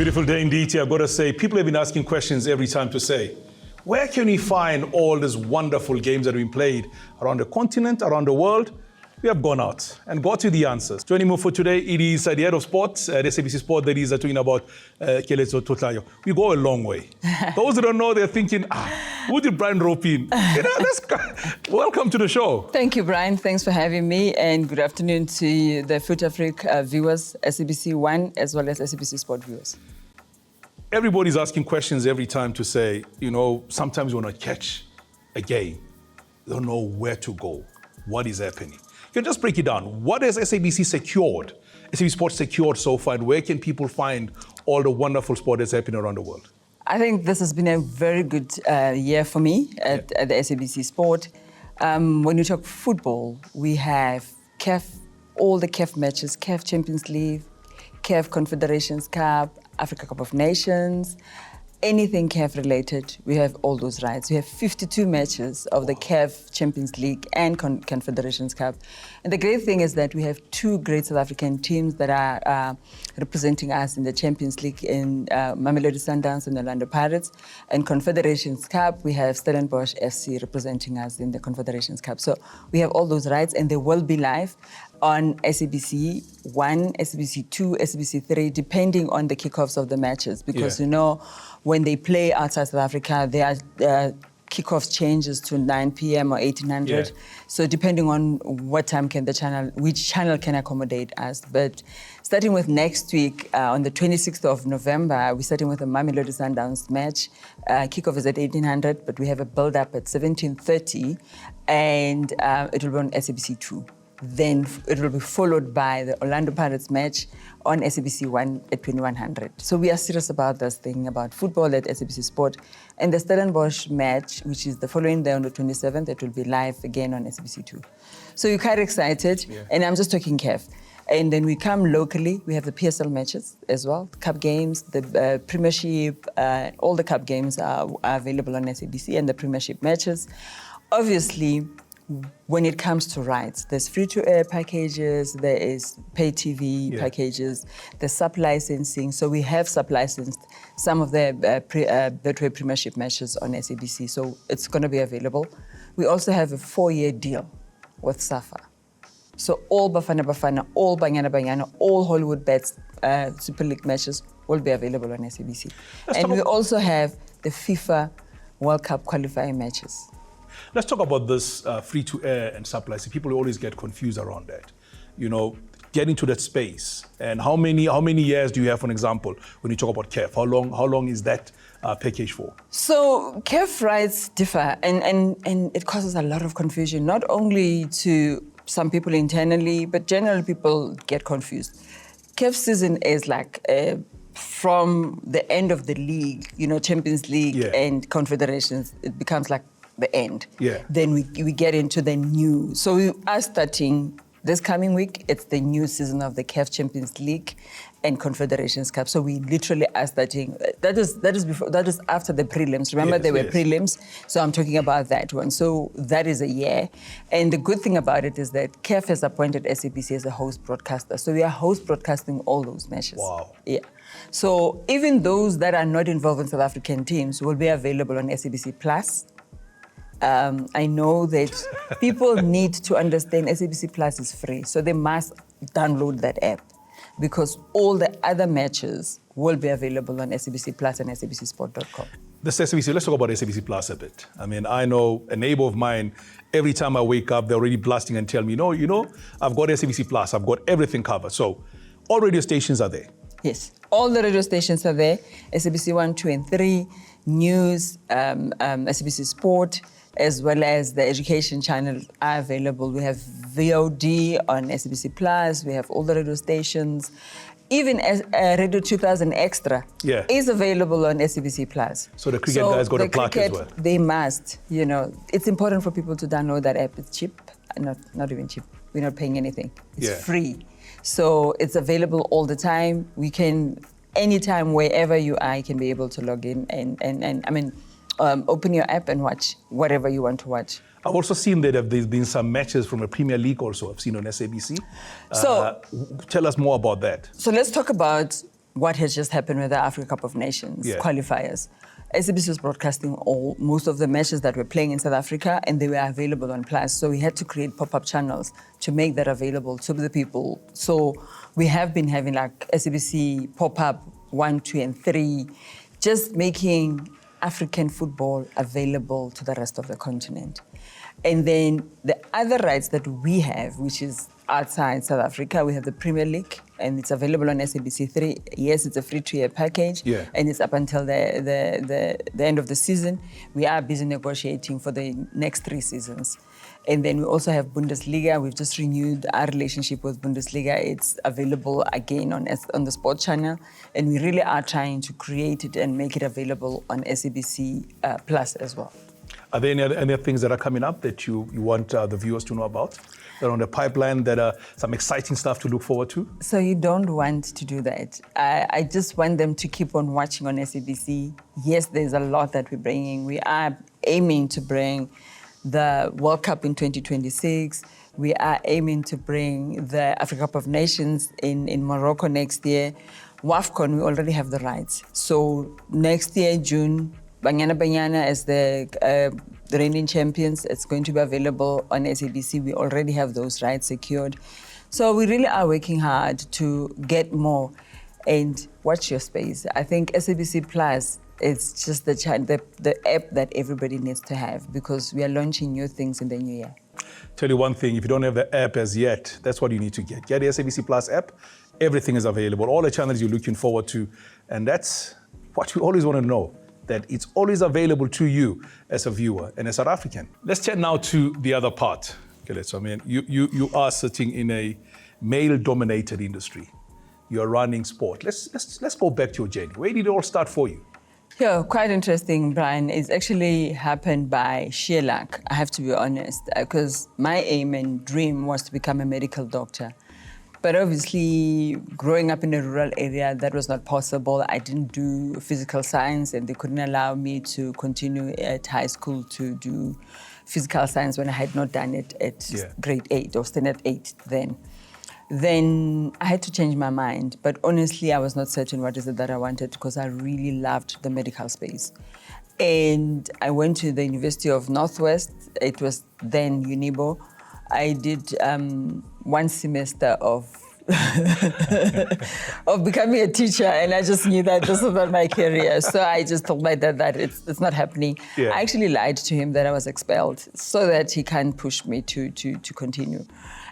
Beautiful day indeed here. I've got to say, people have been asking questions every time to say, where can we find all these wonderful games that have been played around the continent, around the world? We have gone out and got you the answers. Joining me for today, it is the head of sports at SABC Sport, that is talking about Keletso Totlhanyo. We go a long way. Those who don't know, they're thinking, who did Brian rope in? Welcome to the show. Thank you, Brian. Thanks for having me, and good afternoon to the Fut-Afrique viewers, SABC One, as well as SABC Sport viewers. Everybody's asking questions every time to say, sometimes you want to catch a game. You don't know where to go. What is happening? You can just break it down. What has SABC secured, SABC Sports secured so far, and where can people find all the wonderful sport that's happening around the world? I think this has been a very good year for me at the SABC Sport. When you talk football, we have CAF, all the CAF matches, CAF Champions League, CAF Confederations Cup, Africa Cup of Nations, anything CAF related, we have all those rights. We have 52 matches of the CAF Champions League and Confederations Cup. And the great thing is that we have two great South African teams that are representing us in the Champions League in Mamelodi Sundowns and Orlando Pirates. And Confederations Cup, we have Stellenbosch FC representing us in the Confederations Cup. So we have all those rights, and they will be live on SABC 1, SABC 2, SABC 3, depending on the kickoffs of the matches. Because when they play outside South Africa, their kickoffs changes to 9 p.m. or 1800. Yeah. So depending on what time which channel can accommodate us. But starting with next week, on the 26th of November, we're starting with a Mamelodi Sundowns match. Kickoff is at 1800, but we have a build-up at 17:30, and it will be on SABC 2. Then it will be followed by the Orlando Pirates match on SABC 1 at 2100. So we are serious about this thing, about football at SABC Sport. And the Stellenbosch match, which is the following day on the 27th, it will be live again on SABC 2. So you're quite excited, and I'm just talking CAF. And then we come locally, we have the PSL matches as well, Cup games, the Premiership, all the Cup games are available on SABC, and the Premiership matches. Obviously, when it comes to rights, there's free-to-air packages, there is pay TV packages, there's sub-licensing. So we have sub-licensed some of the Betway Premiership matches on SABC, so it's going to be available. We also have a 4-year deal with SAFA. So all Bafana, all Banyana, all Hollywood Bets Super League matches will be available on SABC. And we also have the FIFA World Cup qualifying matches. Let's talk about this free-to-air and sub-licensing. People always get confused around that. Get into that space. And how many years do you have, for example, when you talk about CAF? How long is that package for? So CAF rights differ, and it causes a lot of confusion, not only to some people internally, but generally people get confused. CAF season is like from the end of the league, Champions League and Confederations, it becomes like the end. Then we get into the new. So we are starting this coming week. It's the new season of the CAF Champions League and Confederations Cup. So we literally are starting. That is after the prelims. Remember, there were prelims. So I'm talking about that one. So that is a year. And the good thing about it is that CAF has appointed SABC as a host broadcaster. So we are host broadcasting all those matches. Wow. Yeah. So even those that are not involved in South African teams will be available on SABC Plus. I know that people need to understand SABC Plus is free, so they must download that app, because all the other matches will be available on SABC Plus and SABCsport.com. Let's talk about SABC Plus a bit. I mean, I know a neighbor of mine, every time I wake up, they're already blasting and tell me, I've got SABC Plus, I've got everything covered. So all radio stations are there. Yes, all the radio stations are there. SABC 1, 2, and 3, News, SABC Sport, as well as the education channel are available. We have VOD on SABC Plus, we have all the radio stations. Even as Radio 2000 Extra is available on SABC Plus. So the cricket guys got a plug as well. They must, it's important for people to download that app. It's cheap, not even cheap. We're not paying anything. It's free. So it's available all the time. We can, anytime, wherever you are, you can be able to log in and open your app and watch whatever you want to watch. I've also seen that there's been some matches from a Premier League also I've seen on SABC. So tell us more about that. So let's talk about what has just happened with the Africa Cup of Nations qualifiers. SABC was broadcasting most of the matches that were playing in South Africa, and they were available on Plus. So we had to create pop-up channels to make that available to the people. So we have been having like SABC pop-up 1, 2, and 3, just making African football available to the rest of the continent. And then the other rights that we have, which is outside South Africa, we have the Premier League, and it's available on SABC 3. Yes, it's a free 2-year package, and it's up until the end of the season. We are busy negotiating for the next 3 seasons. And then we also have Bundesliga. We've just renewed our relationship with Bundesliga. It's available again on the Sport Channel, and we really are trying to create it and make it available on SABC Plus as well. Are there any things that are coming up that you want the viewers to know about? That are on the pipeline, that are some exciting stuff to look forward to? So you don't want to do that. I just want them to keep on watching on SABC. Yes, there's a lot that we're bringing. We are aiming to bring the World Cup in 2026. We are aiming to bring the Africa Cup of Nations in Morocco next year. WAFCON, we already have the rights. So next year, June, Banyana as the reigning champions, it's going to be available on SABC. We already have those rights secured. So we really are working hard to get more. And watch your space. I think SABC Plus is just the app that everybody needs to have, because we are launching new things in the new year. Tell you one thing, if you don't have the app as yet, that's what you need to get. Get the SABC Plus app. Everything is available. All the channels you're looking forward to. And that's what we always want to know, that it's always available to you as a viewer and a South African. Let's turn now to the other part. Keletso, I mean, you are sitting in a male-dominated industry. You're running sport. Let's go back to your journey. Where did it all start for you? Yeah, quite interesting, Brian. It's actually happened by sheer luck, I have to be honest, because my aim and dream was to become a medical doctor. But obviously, growing up in a rural area, that was not possible. I didn't do physical science, and they couldn't allow me to continue at high school to do physical science when I had not done it at grade 8 or standard 8 then. Then I had to change my mind. But honestly, I was not certain what is it that I wanted, because I really loved the medical space. And I went to the University of Northwest. It was then UNIBO. I did 1 semester of becoming a teacher, and I just knew that this was not my career. So I just told my dad that it's not happening. Yeah. I actually lied to him that I was expelled so that he can't push me to continue.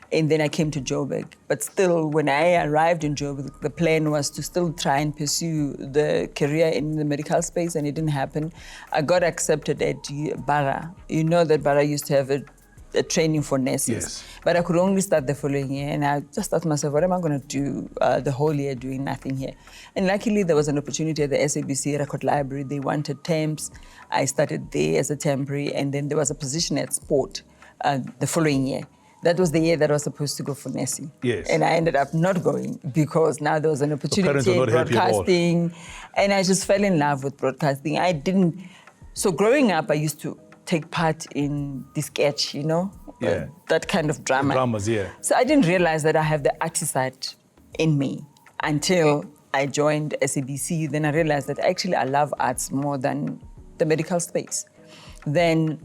And then I came to Joburg. But still, when I arrived in Joburg, the plan was to still try and pursue the career in the medical space, and it didn't happen. I got accepted at Bara. You know that Bara used to have a training for nurses. Yes. But I could only start the following year, and I just thought to myself, what am I going to do the whole year doing nothing here? And luckily, there was an opportunity at the SABC Record Library. They wanted temps. I started there as a temporary, and then there was a position at Sport the following year. That was the year that I was supposed to go for nursing. Yes. And I ended up not going, because now there was an opportunity in broadcasting, and I just fell in love with broadcasting. So growing up, I used to take part in the sketch, you know, that kind of drama. The dramas, yeah. So I didn't realize that I have the artist side in me until I joined SABC. Then I realized that actually I love arts more than the medical space. Then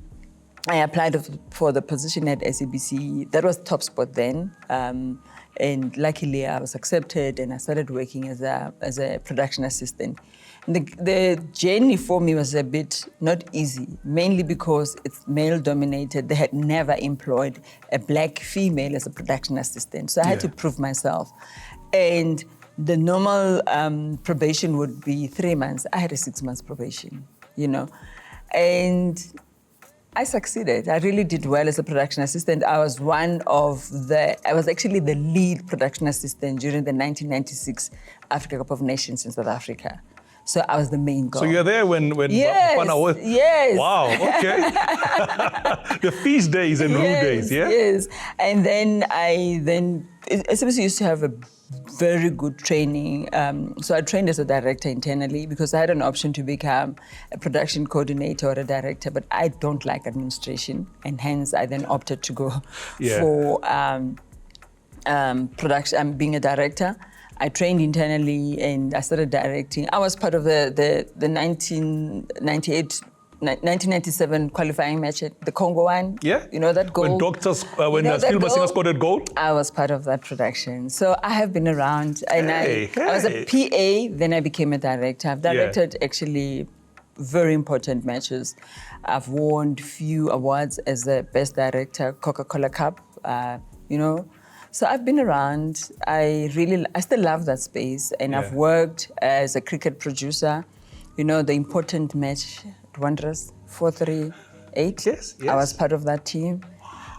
I applied for the position at SABC. That was Top Sport then. And luckily I was accepted, and I started working as a production assistant. The journey for me was a bit not easy, mainly because it's male-dominated. They had never employed a black female as a production assistant, so I had to prove myself. And the normal probation would be 3 months. I had a 6 months probation, you know. And I succeeded. I really did well as a production assistant. I was actually the lead production assistant during the 1996 Africa Cup of Nations in South Africa. So I was the main girl. So you're there when yes, was... Yes. Wow, okay. The feast days and room days, yeah? Yes. And then SABC used to have a very good training. So I trained as a director internally, because I had an option to become a production coordinator or a director, but I don't like administration, and hence I then opted to go for production, being a director. I trained internally and I started directing. I was part of the 1997 qualifying match at the Congo one. Yeah. You know that goal? When doctors, when that Phil Masinga goal? scored that goal? I was part of that production. So I have been around. And I was a PA, then I became a director. I've directed actually very important matches. I've won few awards as the best director, Coca-Cola Cup, you know. So I've been around. I still love that space. And I've worked as a cricket producer. You know, the important match, Wanderers, 438. Yes. I was part of that team.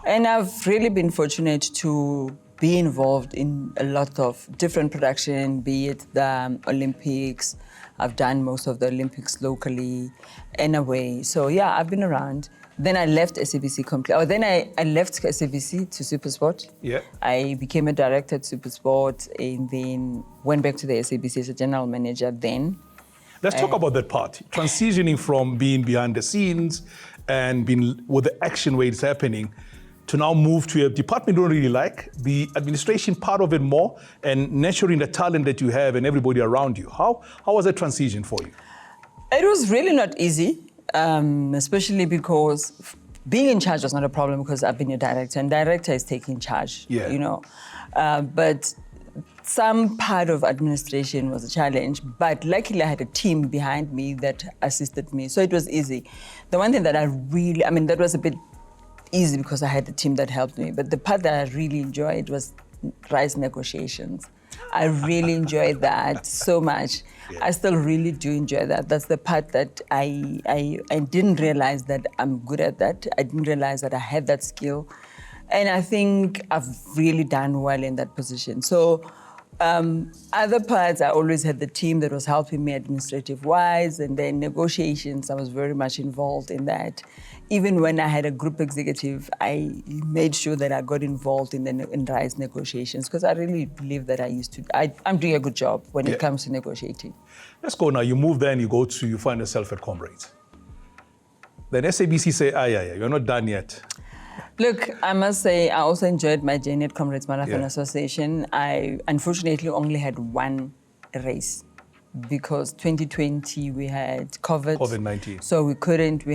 And I've really been fortunate to be involved in a lot of different production, be it the Olympics. I've done most of the Olympics locally and away. So yeah, I've been around. Then I left SABC completely. Then I left SABC to SuperSport. Yeah. I became a director at SuperSport and then went back to the SABC as a general manager then. Let's talk about that part. Transitioning from being behind the scenes and being with the action where it's happening to now move to a department you don't really like, the administration part of it more, and nurturing the talent that you have and everybody around you. How was that transition for you? It was really not easy, especially because being in charge was not a problem because I've been a director, and director is taking charge, you know. But some part of administration was a challenge, but luckily I had a team behind me that assisted me, so it was easy. The one thing that that was a bit easy because I had a team that helped me, but the part that I really enjoyed was rights negotiations. I really enjoyed that so much. I still really do enjoy that. That's the part that I didn't realize that I'm good at that. I didn't realize that I had that skill. And I think I've really done well in that position. So other parts, I always had the team that was helping me administrative-wise, and then negotiations, I was very much involved in that. Even when I had a group executive, I made sure that I got involved in rights negotiations because I really believe that I'm doing a good job when it comes to negotiating. Let's go now. You move there and you find yourself at Comrades. Then SABC say, you're not done yet. Look, I must say, I also enjoyed my journey at Comrades Marathon Association. I unfortunately only had one race because 2020 we had COVID-19. So we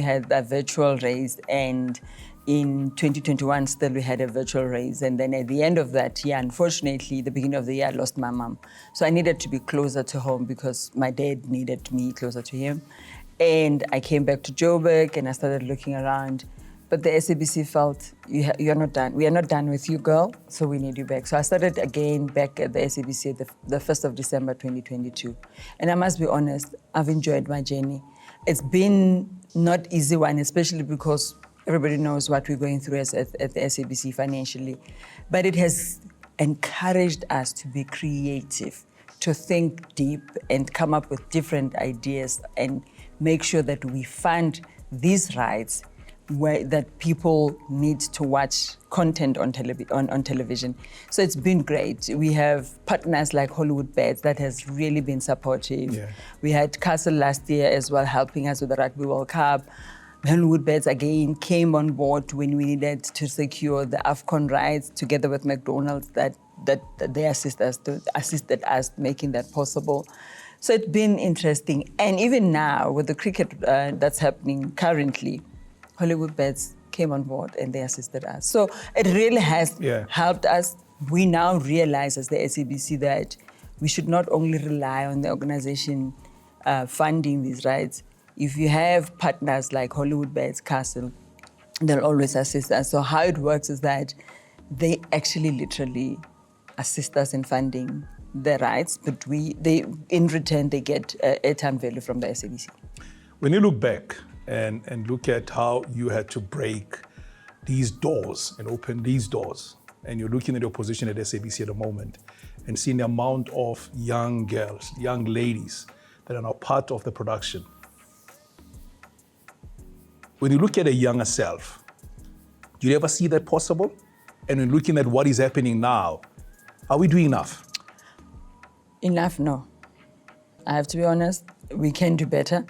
had a virtual race, and in 2021 still we had a virtual race. And then at the end of that year, unfortunately, the beginning of the year, I lost my mom. So I needed to be closer to home because my dad needed me closer to him. And I came back to Joburg and I started looking around. But the SABC felt, you're not done. We are not done with you, girl, so we need you back. So I started again back at the SABC the 1st of December 2022. And I must be honest, I've enjoyed my journey. It's been not easy one, especially because everybody knows what we're going through at the SABC financially. But it has encouraged us to be creative, to think deep and come up with different ideas and make sure that we fund these rights that people need to watch content on television. So it's been great. We have partners like Hollywood Bets that has really been supportive. Yeah. We had Castle last year as well, helping us with the Rugby World Cup. Hollywood Bets again came on board when we needed to secure the AFCON rights together with McDonald's that they assisted us making that possible. So it's been interesting. And even now with the cricket that's happening currently, Hollywood Bets came on board and they assisted us. So it really has helped us. We now realize as the SABC that we should not only rely on the organization funding these rights. If you have partners like Hollywood Bets, Castle, they'll always assist us. So how it works is that they actually literally assist us in funding the rights, but in return they get airtime value from the SABC. When you look back, and look at how you had to break these doors and open these doors. And you're looking at your position at SABC at the moment and seeing the amount of young girls, young ladies that are now part of the production. When you look at a younger self, do you ever see that possible? And when looking at what is happening now, are we doing enough? Enough, no. I have to be honest, we can do better.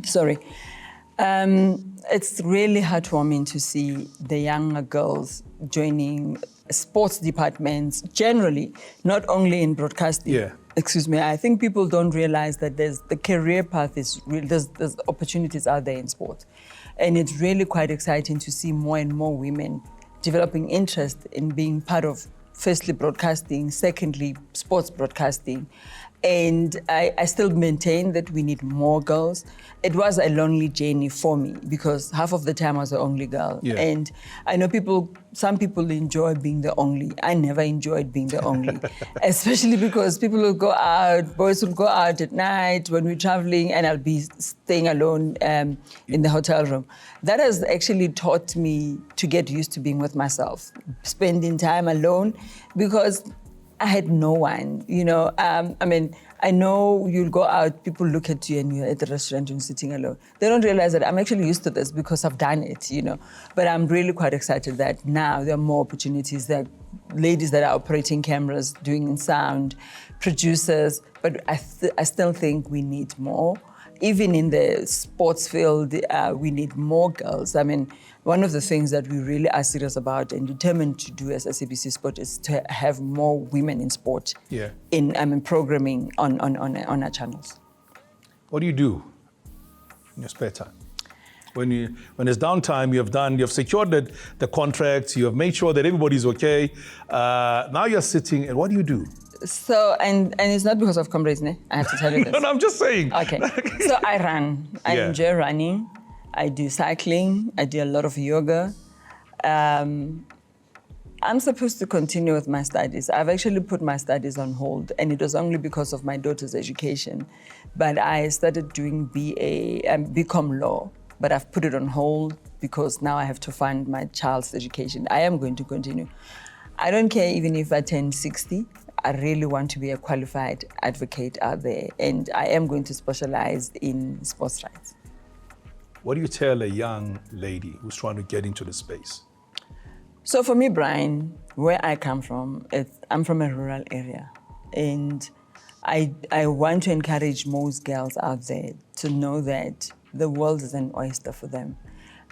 Sorry. It's really heartwarming to see the younger girls joining sports departments generally, not only in broadcasting. Yeah. Excuse me. I think people don't realize that the career path is real. There's opportunities out there in sport, and it's really quite exciting to see more and more women developing interest in being part of, firstly, broadcasting, secondly, sports broadcasting. And I still maintain that we need more girls. It was a lonely journey for me because half of the time I was the only girl. Yeah. And I know some people enjoy being the only. I never enjoyed being the only, especially because people will go out, boys will go out at night when we're traveling, and I'll be staying alone in the hotel room. That has actually taught me to get used to being with myself, spending time alone, because I had no one, I know you'll go out, people look at you and you're at the restaurant and sitting alone. They don't realize that I'm actually used to this because I've done it, But I'm really quite excited that now there are more opportunities. There are ladies that are operating cameras, doing sound, producers, but I still think we need more. Even in the sports field, we need more girls. One of the things that we really are serious about and determined to do as SABC Sport is to have more women in sport. Yeah. In programming on our channels. What do you do in your spare time? When it's downtime, you've secured the contract, you have made sure that everybody's okay. Now you're sitting, and what do you do? So, and it's not because of comrades, I have to tell you this. No, I'm just saying. Okay. So I run. I enjoy running. I do cycling. I do a lot of yoga. I'm supposed to continue with my studies. I've actually put my studies on hold, and it was only because of my daughter's education. But I started doing BCom law, but I've put it on hold because now I have to fund my child's education. I am going to continue. I don't care even if I turn 60. I really want to be a qualified advocate out there, and I am going to specialize in sports rights. What do you tell a young lady who's trying to get into the space? So for me, Brian, where I come from, I'm from a rural area, and I want to encourage most girls out there to know that the world is an oyster for them,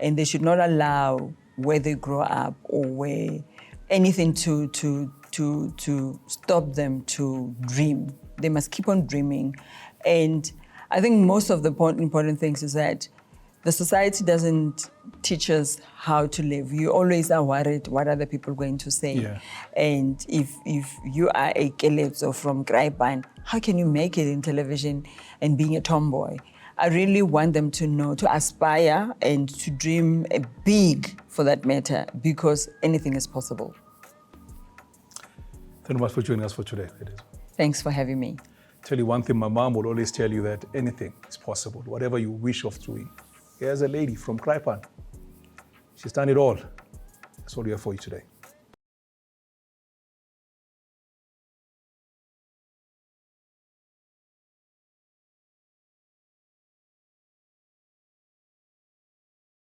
and they should not allow where they grow up or where anything to stop them to dream. They must keep on dreaming. And I think most of the important things is that the society doesn't teach us how to live. You always are worried what other people are going to say. Yeah. And if you are a Keletso from Graipan, how can you make it in television and being a tomboy? I really want them to know, to aspire and to dream big for that matter, because anything is possible. Thank you much for joining us for today. Thanks for having me. Tell you one thing, my mom would always tell you that anything is possible, whatever you wish of doing. Here's a lady from Graipan. She's done it all. That's what we have for you today.